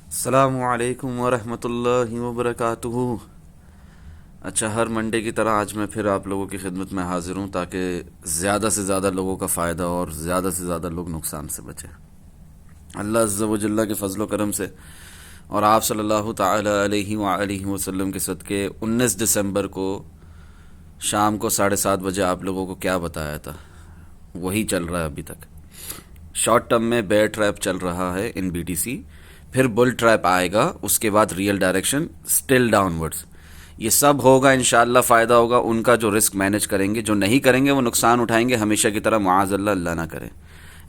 अस्सलामुअलैकुम वरहमतुल्लाहि वबरकातुहू। अच्छा, हर मंडे की तरह आज मैं फिर आप लोगों की खिदमत में हाजिर हूँ ताकि ज़्यादा से ज़्यादा लोगों का फ़ायदा और ज़्यादा से ज़्यादा लोग नुकसान से बचें। अल्लाह अज़्ज़ व जल्ला के फ़ज़ल व करम से और आप सल्लल्लाहु ताला अलैहि व आलिहि वसल्लम के सदक़े 19 दिसंबर को शाम को 7:30 बजे आप लोगों को क्या बताया था वही चल रहा है अभी तक। शॉर्ट टर्म में बेयर ट्रैप चल रहा है इन बीटीसी, फिर बुल ट्रैप आएगा, उसके बाद रियल डायरेक्शन स्टिल डाउनवर्ड्स। ये सब होगा, इंशाअल्लाह फ़ायदा होगा। उनका जो रिस्क मैनेज करेंगे, जो नहीं करेंगे वो नुकसान उठाएंगे हमेशा की तरह। मुआज़ल्लाह, अल्लाह ना करे।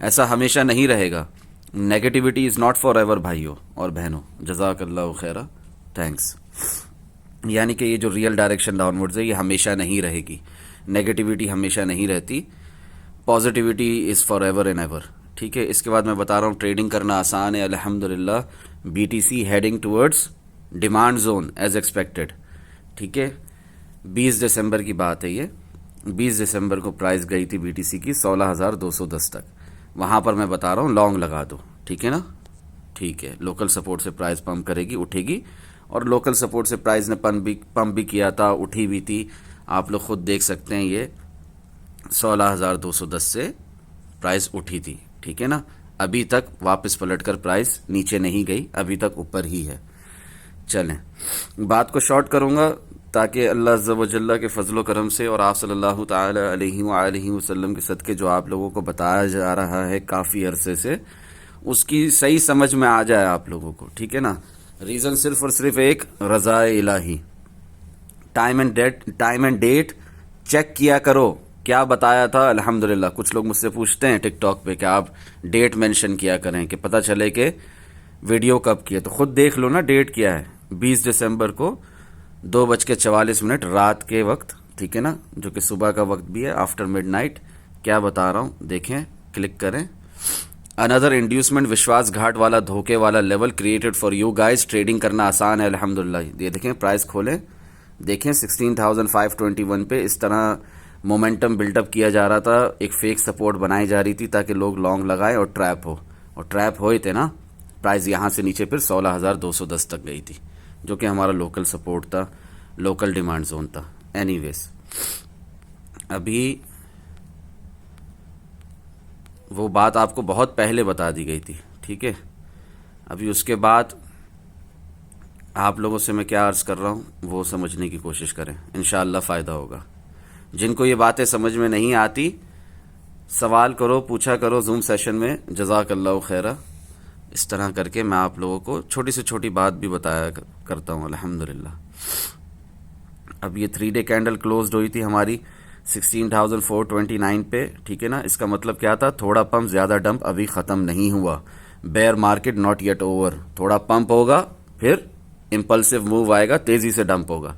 ऐसा हमेशा नहीं रहेगा। Negativity is not for ever भाइयों और बहनों। जज़ाकल्लाहु खैरा, थैंक्स। यानी कि ये जो रियल डायरेक्शन डाउनवर्ड्स है ये हमेशा नहीं रहेगी। नेगेटिविटी हमेशा नहीं रहती, positivity is for ever and ever. ठीक है। इसके बाद मैं बता रहा हूँ ट्रेडिंग करना आसान है अल्हम्दुलिल्लाह। BTC heading towards demand zone as expected. ठीक है। 20 दिसंबर की बात है ये। 20 दिसंबर को प्राइस गई थी बीटीसी की 16,210 तक। वहाँ पर मैं बता रहा हूँ लॉन्ग लगा दो। ठीक है ना। ठीक है। लोकल सपोर्ट से प्राइस पंप करेगी, उठेगी, और लोकल सपोर्ट से प्राइस ने पंप भी किया था, उठी भी थी। आप लोग खुद देख सकते हैं, ये 16,210 से प्राइस उठी थी। ठीक है ना। अभी तक वापस पलटकर प्राइस नीचे नहीं गई, अभी तक ऊपर ही है। चलें, बात को शॉर्ट करूंगा ताकि अल्लाह अज़्ज़ व जल्ला के फजलो करम से और आप सल्लल्लाहु ताला अलैहि व आलिहि वसल्लम के सदक़े जो आप लोगों को बताया जा रहा है काफ़ी अरसे से, उसकी सही समझ में आ जाए आप लोगों को। ठीक है ना। रीज़न सिर्फ और सिर्फ एक, रज़ाए इलाही। टाइम एंड डेट चेक किया करो, क्या बताया था। अल्हम्दुलिल्लाह, कुछ लोग मुझसे पूछते हैं टिकटॉक पे कि आप डेट मेंशन किया करें कि पता चले कि वीडियो कब की है। तो खुद देख लो ना, डेट क्या है। 20 दिसंबर को 2:44 रात के वक्त। ठीक है ना, जो कि सुबह का वक्त भी है, आफ्टर मिडनाइट। क्या बता रहा हूँ, देखें, क्लिक करें। अनदर इंड्यूसमेंट, विश्वासघात वाला, धोखे वाला level created for you guys. Trading करना आसान है अल्हम्दुलिल्लाह। ये देखें, प्राइस खोलें, देखें 16,521 पे इस तरह मोमेंटम बिल्डअप किया जा रहा था। एक फेक सपोर्ट बनाई जा रही थी ताकि लोग लॉन्ग लगाएं और ट्रैप हो, और ट्रैप हुए थे ना। प्राइस यहाँ से नीचे फिर 16,210 तक गई थी, जो कि हमारा लोकल सपोर्ट था, लोकल डिमांड जोन था। एनीवेज, अभी वो बात आपको बहुत पहले बता दी गई थी। ठीक है। अभी उसके बाद आप लोगों से मैं क्या अर्ज़ कर रहा हूँ वो समझने की कोशिश करें, इंशाअल्लाह फ़ायदा होगा। जिनको ये बातें समझ में नहीं आती, सवाल करो, पूछा करो जूम सेशन में। जज़ाकल्लाहु खैरा। इस तरह करके मैं आप लोगों को छोटी से छोटी बात भी बताया करता हूँ अल्हम्दुलिल्लाह। अब ये 3 डे कैंडल क्लोज्ड हुई थी हमारी 16,429 पे। ठीक है ना। इसका मतलब क्या था, थोड़ा पंप, ज़्यादा डंप अभी ख़त्म नहीं हुआ। Bear market not yet over. थोड़ा पंप होगा, फिर इम्पल्सिव मूव आएगा, तेज़ी से डंप होगा।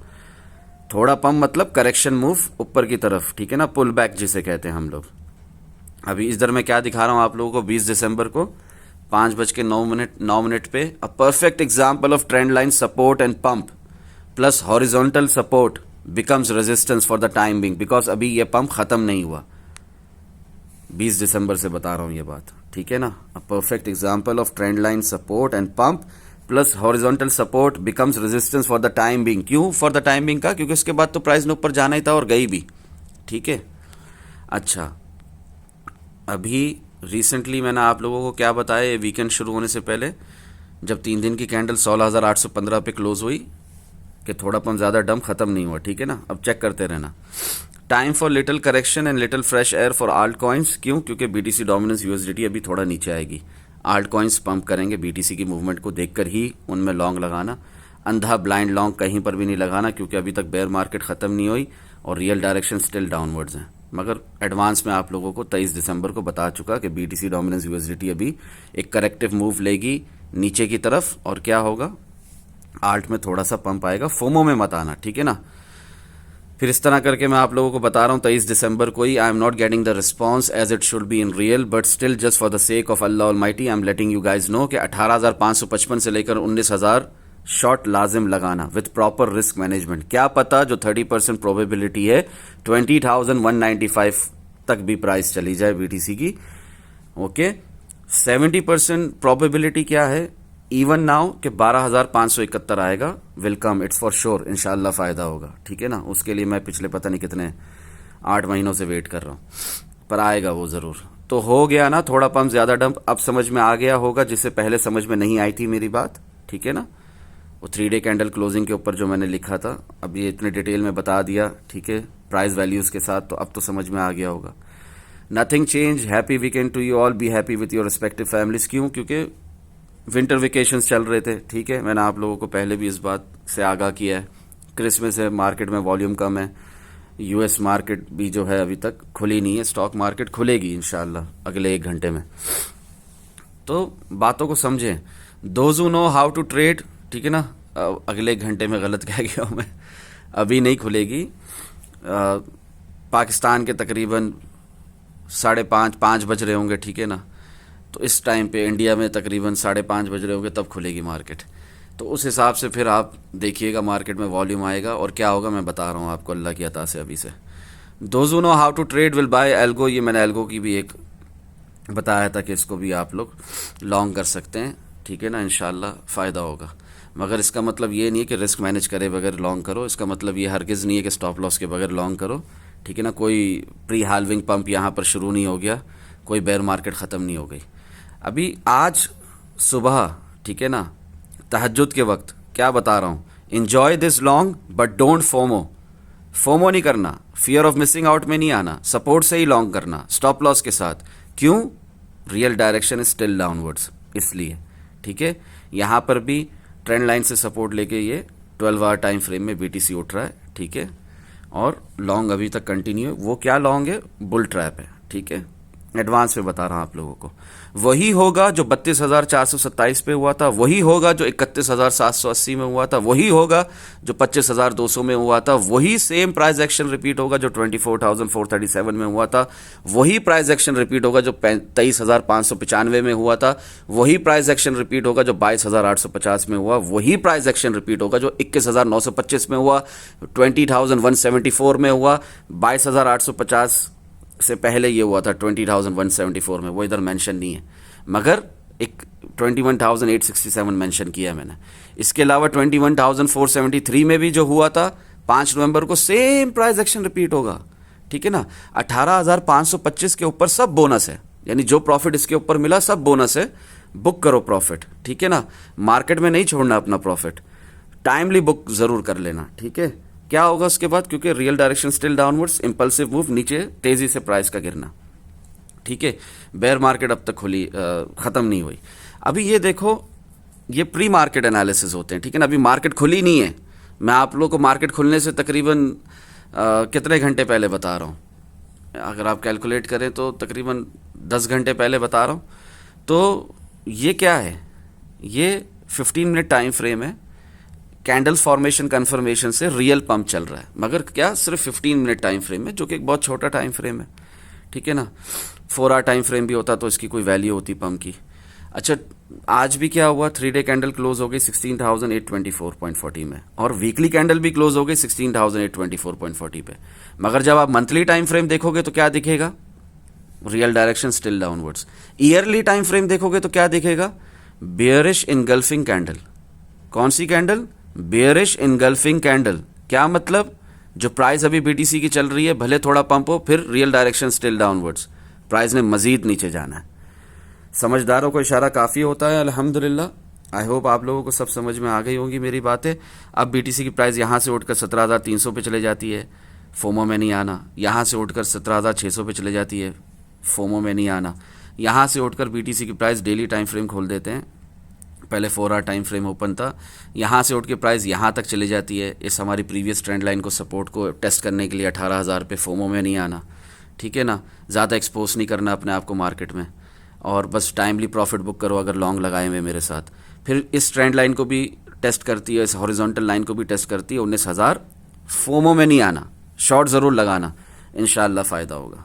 थोड़ा पंप मतलब करेक्शन मूव ऊपर की तरफ। ठीक है ना, पुल बैक जिसे कहते हैं हम लोग। अभी इधर मैं क्या दिखा रहा हूँ आप लोगों को, 20 दिसंबर को 5:09 पे a perfect example of trend line support and pump plus horizontal support becomes resistance for the time being, because अभी ये पंप खत्म नहीं हुआ। 20 दिसंबर से बता रहा हूँ ये बात। ठीक है ना। A perfect example of trend line support and pump plus horizontal support becomes resistance for the time being. क्यों फॉर द टाइम बिंग का, क्योंकि उसके बाद तो प्राइस ने ऊपर जाना ही था और गई भी। ठीक है। अच्छा, अभी रिसेंटली मैंने आप लोगों को क्या बताया, ये वीकेंड शुरू होने से पहले, जब 3 दिन की कैंडल 16,815 पे क्लोज हुई, कि थोड़ा पंप ज़्यादा डंप खत्म नहीं हुआ। ठीक है ना। अब चेक करते रहना। Time for little correction and little fresh air for alt coins. क्यों, क्योंकि बीटीसी डोमिनेंस यूएसडीटी अभी थोड़ा नीचे आएगी। आल्ट कॉइन्स पंप करेंगे, बीटीसी की मूवमेंट को देखकर ही उनमें लॉन्ग लगाना। अंधा ब्लाइंड लॉन्ग कहीं पर भी नहीं लगाना, क्योंकि अभी तक बेयर मार्केट ख़त्म नहीं हुई और रियल डायरेक्शन स्टिल डाउनवर्ड्स हैं। मगर एडवांस में आप लोगों को 23 दिसंबर को बता चुका कि बीटीसी डोमिनेंस यूएसडीटी अभी एक करेक्टिव मूव लेगी नीचे की तरफ, और क्या होगा, आल्ट में थोड़ा सा पंप आएगा। फोमो में मत आना। ठीक है ना। फिर इस तरह करके मैं आप लोगों को बता रहा हूँ 23 दिसंबर को ही, I am not getting the response as it should be in real, but still just for the sake of Allah almighty I am letting you guys know कि 18,555 से लेकर 19,000 शॉर्ट लाजिम लगाना विथ प्रॉपर रिस्क मैनेजमेंट। क्या पता जो 30% probability है 20,195 तक भी प्राइस चली जाए बीटीसी की। ओके। 70% प्रोबेबिलिटी क्या है, इवन नाउ कि 12,571 आएगा, वेलकम, इट्स फॉर श्योर, इंशाल्लाह फ़ायदा होगा, ठीक है ना। उसके लिए मैं पिछले पता नहीं कितने 8 महीनों से वेट कर रहा हूँ, पर आएगा वो ज़रूर। तो हो गया ना थोड़ा पंप ज़्यादा डंप, अब समझ में आ गया होगा जिससे पहले समझ में नहीं आई थी मेरी बात, ठीक है ना। वो 3 डे कैंडल क्लोजिंग के ऊपर जो मैंने लिखा था, अब ये इतने डिटेल में बता दिया, ठीक है, प्राइस वैल्यूज़ के साथ, तो अब तो समझ में आ गया होगा। Nothing change, happy weekend to you all, be happy with your respective families. क्यों? क्योंकि विंटर वेकेशंस चल रहे थे, ठीक है। मैंने आप लोगों को पहले भी इस बात से आगाह किया है। क्रिसमस है, मार्केट में वॉल्यूम कम है, यूएस मार्केट भी जो है अभी तक खुली नहीं है, स्टॉक मार्केट खुलेगी इंशाल्लाह अगले 1 घंटे में। तो बातों को समझें, those who know how to trade, ठीक है ना। अगले 1 घंटे में गलत कह गया हूँ मैं, अभी नहीं खुलेगी। पाकिस्तान के तकरीबन 5:30 बज रहे होंगे, ठीक है ना। तो इस टाइम पे इंडिया में तकरीबन 5:30 बज रहे होंगे, तब खुलेगी मार्केट। तो उस हिसाब से फिर आप देखिएगा मार्केट में वॉल्यूम आएगा और क्या होगा मैं बता रहा हूँ आपको अल्लाह की अता से अभी से। Those who know how to trade will buy algo, ये मैंने एल्गो की भी एक बताया था कि इसको भी आप लोग लॉन्ग कर सकते हैं, ठीक है ना, इंशाल्लाह फ़ायदा होगा। मगर इसका मतलब ये नहीं है कि रिस्क मैनेज करे बगैर लॉन्ग करो, इसका मतलब ये हरगिज़ नहीं है कि स्टॉप लॉस के बगैर लॉन्ग करो, ठीक है ना। कोई प्री हाल्विंग पंप यहाँ पर शुरू नहीं हो गया, कोई बेयर मार्केट ख़त्म नहीं हो गई। अभी आज सुबह, ठीक है ना, तहज्जुद के वक्त क्या बता रहा हूँ, enjoy this long but don't FOMO. FOMO नहीं करना, फियर ऑफ मिसिंग आउट में नहीं आना, सपोर्ट से ही लॉन्ग करना स्टॉप लॉस के साथ। क्यों? Real direction is still downwards, इसलिए, ठीक है। यहाँ पर भी ट्रेंड लाइन से सपोर्ट लेके ये 12 आवर टाइम फ्रेम में बीटीसी उठ रहा है, ठीक है। और लॉन्ग अभी तक कंटिन्यू है। वो क्या लॉन्ग है? बुल ट्रैप है, ठीक है। एडवांस में बता रहा हूँ आप लोगों को। वही होगा जो 32,427 पे हुआ था, वही होगा जो 31,780 में हुआ था, वही होगा जो 25,200 में हुआ था, वही सेम प्राइस एक्शन रिपीट होगा जो 24,437 में हुआ था, वही प्राइस एक्शन रिपीट होगा जो 23,595 में हुआ था, वही प्राइस एक्शन रिपीट होगा जो 22,850 में हुआ, वही प्राइस एक्शन रिपीट होगा जो 21,925 में हुआ, 20,174 में हुआ, 22,850 से पहले ये हुआ था 20,174 में, वो इधर मेंशन नहीं है, मगर एक 21,867 मेंशन किया है मैंने। इसके अलावा 21,473 में भी जो हुआ था 5 नवंबर को, सेम प्राइस एक्शन रिपीट होगा, ठीक है ना। 18,525 के ऊपर सब बोनस है, यानी जो प्रॉफिट इसके ऊपर मिला सब बोनस है, बुक करो प्रॉफिट, ठीक है ना। मार्केट में नहीं छोड़ना अपना प्रॉफिट, टाइमली बुक जरूर कर लेना, ठीक है। क्या होगा उसके बाद? क्योंकि real direction still downwards, impulsive move, नीचे तेजी से प्राइस का गिरना, ठीक है। बेयर मार्केट अब तक खुली खत्म नहीं हुई। अभी ये देखो, ये प्री मार्केट एनालिसिस होते हैं, ठीक है ना। अभी मार्केट खुली नहीं है, मैं आप लोगों को मार्केट खुलने से तकरीबन कितने घंटे पहले बता रहा हूँ, अगर आप कैलकुलेट करें तो तकरीबन 10 घंटे पहले बता रहा हूँ। तो ये क्या है? ये 15 मिनट टाइम फ्रेम है, कैंडल्स फॉर्मेशन कन्फर्मेशन से रियल पंप चल रहा है, मगर क्या सिर्फ 15 मिनट टाइम फ्रेम है, जो कि एक बहुत छोटा टाइम फ्रेम है, ठीक है ना। 4 आवर टाइम फ्रेम भी होता तो इसकी कोई वैल्यू होती पंप की। अच्छा, आज भी क्या हुआ? 3 डे कैंडल क्लोज हो गई 16,824.40 में, और वीकली कैंडल भी क्लोज हो गई 16,824.40 पे। मगर जब आप मंथली टाइम फ्रेम देखोगे तो क्या दिखेगा? Real direction still downwards. Yearly time frame देखोगे तो क्या दिखेगा? Bearish engulfing candle. कौन सी कैंडल? Bearish engulfing candle. क्या मतलब? जो प्राइस अभी बीटीसी की चल रही है, भले थोड़ा पंप हो, फिर real direction still downwards, price ने मजीद नीचे जाना है। समझदारों को इशारा काफ़ी होता है, अल्हम्दुलिल्लाह। आई होप आप लोगों को सब समझ में आ गई होंगी मेरी बातें। अब बीटीसी की प्राइस यहाँ से उठकर 17,300 पे चले जाती है, फोमो में नहीं आना। यहाँ से उठकर 17,600 पे चले जाती है, फोमो में नहीं आना। यहाँ से उठकर बीटीसी की प्राइस डेली टाइम फ्रेम खोल देते हैं, पहले 4 आवर टाइम फ्रेम ओपन था, यहाँ से उठ के प्राइस यहाँ तक चली जाती है। इस हमारी प्रीवियस ट्रेंड लाइन को, सपोर्ट को टेस्ट करने के लिए 18,000 पे फोमो में नहीं आना, ठीक है ना। ज़्यादा एक्सपोज नहीं करना अपने आप को मार्केट में, और बस टाइमली प्रॉफिट बुक करो अगर लॉन्ग लगाए हुए मेरे साथ। फिर इस ट्रेंड लाइन को भी टेस्ट करती है, इस हॉरिजॉन्टल लाइन को भी टेस्ट करती है, 19,000। फोमो में नहीं आना, शॉर्ट ज़रूर लगाना, इंशाल्लाह फ़ायदा होगा।